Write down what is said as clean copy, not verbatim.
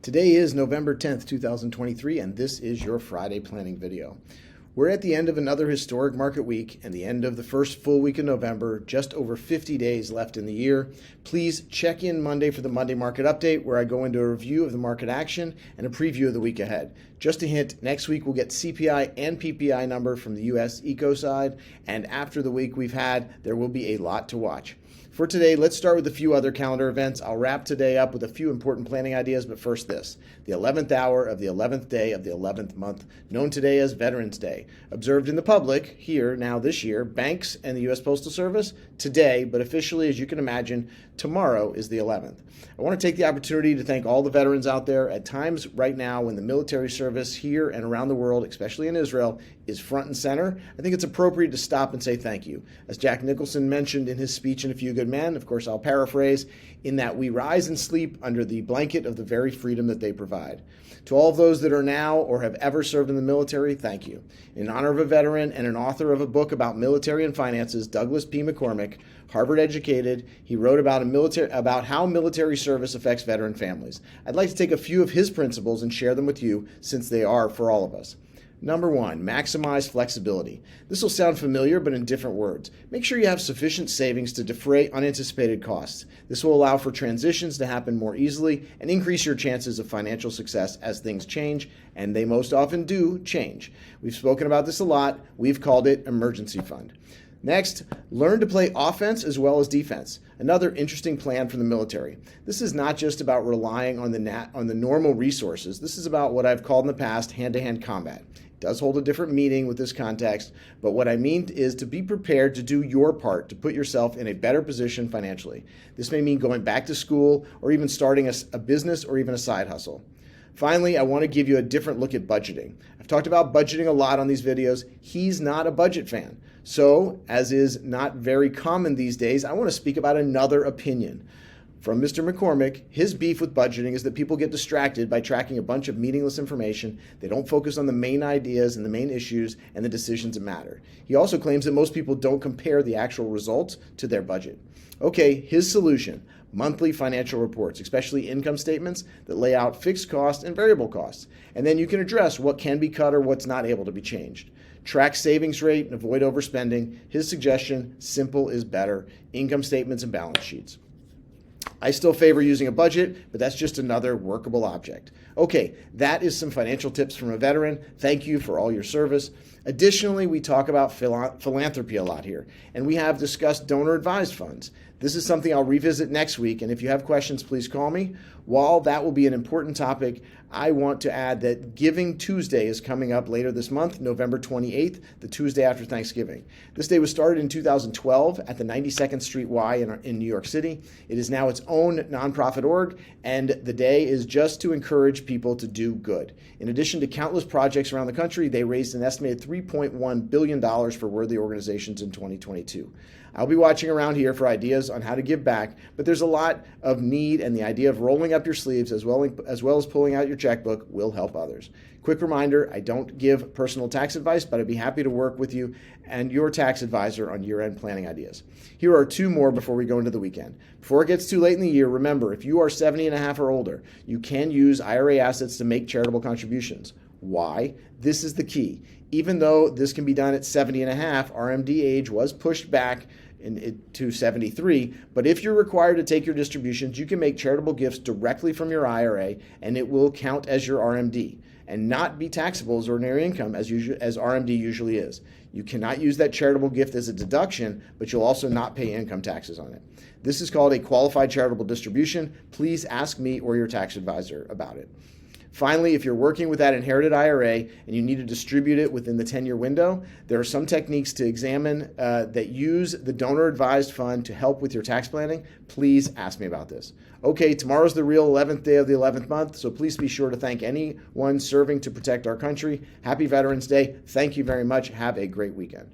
Today is November 10th, 2023, and this is your Friday planning video. We're at the end of another historic market week and the end of the first full week of November, just over 50 days left in the year. Please check in Monday for the Monday market update, where I go into a review of the market action and a preview of the week ahead. Just a hint, next week we'll get CPI and PPI number from the US eco side, and after the week we've had, there will be a lot to watch. For today, let's start with a few other calendar events. I'll wrap today up with a few important planning ideas, but first this. The 11th hour of the 11th day of the 11th month, known today as Veterans Day. Observed in the public, here, now this year, banks and the U.S. Postal Service, today, but officially, as you can imagine, tomorrow is the 11th. I want to take the opportunity to thank all the veterans out there at times right now when the military service here and around the world, especially in Israel, is front and center. I think it's appropriate to stop and say thank you. As Jack Nicholson mentioned in his speech in A Few Good Men, of course I'll paraphrase, in that we rise and sleep under the blanket of the very freedom that they provide. To all of those that are now or have ever served in the military, thank you. In honor of a veteran and an author of a book about military and finances, Douglas P. McCormick, Harvard educated, he wrote about how military service affects veteran families. I'd like to take a few of his principles and share them with you, since they are for all of us. Number one, maximize flexibility. This will sound familiar, but in different words. Make sure you have sufficient savings to defray unanticipated costs. This will allow for transitions to happen more easily and increase your chances of financial success as things change, and they most often do change. We've spoken about this a lot. We've called it emergency fund. Next, learn to play offense as well as defense. Another interesting plan from the military. This is not just about relying on the normal resources. This is about what I've called in the past hand-to-hand combat. It does hold a different meaning with this context, but what I mean is to be prepared to do your part to put yourself in a better position financially. This may mean going back to school or even starting a business or even a side hustle. Finally, I want to give you a different look at budgeting. I've talked about budgeting a lot on these videos. He's not a budget fan. So, as is not very common these days, I want to speak about another opinion. From Mr. McCormick, his beef with budgeting is that people get distracted by tracking a bunch of meaningless information. They don't focus on the main ideas and the main issues and the decisions that matter. He also claims that most people don't compare the actual results to their budget. Okay, his solution: monthly financial reports, especially income statements that lay out fixed costs and variable costs. And then you can address what can be cut or what's not able to be changed. Track savings rate and avoid overspending. His suggestion: simple is better. Income statements and balance sheets. I still favor using a budget, but that's just another workable object. Okay, that is some financial tips from a veteran. Thank you for all your service. Additionally, we talk about philanthropy a lot here, and we have discussed donor-advised funds. This is something I'll revisit next week, and if you have questions, please call me. While that will be an important topic, I want to add that Giving Tuesday is coming up later this month, November 28th, the Tuesday after Thanksgiving. This day was started in 2012 at the 92nd Street Y in New York City. It is now its own nonprofit org, and the day is just to encourage people to do good. In addition to countless projects around the country, they raised an estimated $3.1 billion for worthy organizations in 2022. I'll be watching around here for ideas on how to give back, but there's a lot of need, and the idea of rolling up your sleeves as well as pulling out your checkbook will help others. Quick reminder, I don't give personal tax advice, but I'd be happy to work with you and your tax advisor on year-end planning ideas. Here are two more before we go into the weekend. Before it gets too late in the year, remember, if you are 70 and a half or older, you can use IRA assets to make charitable contributions. Why? This is the key. Even though this can be done at 70 and a half, RMD age was pushed back to 73, but if you're required to take your distributions, you can make charitable gifts directly from your IRA, and it will count as your RMD and not be taxable as ordinary income as RMD usually is. You cannot use that charitable gift as a deduction, but you'll also not pay income taxes on it. This is called a qualified charitable distribution. Please ask me or your tax advisor about it. Finally, if you're working with that inherited IRA and you need to distribute it within the 10-year window, there are some techniques to examine that use the donor-advised fund to help with your tax planning. Please ask me about this. Okay, tomorrow's the real 11th day of the 11th month, so please be sure to thank anyone serving to protect our country. Happy Veterans Day. Thank you very much. Have a great weekend.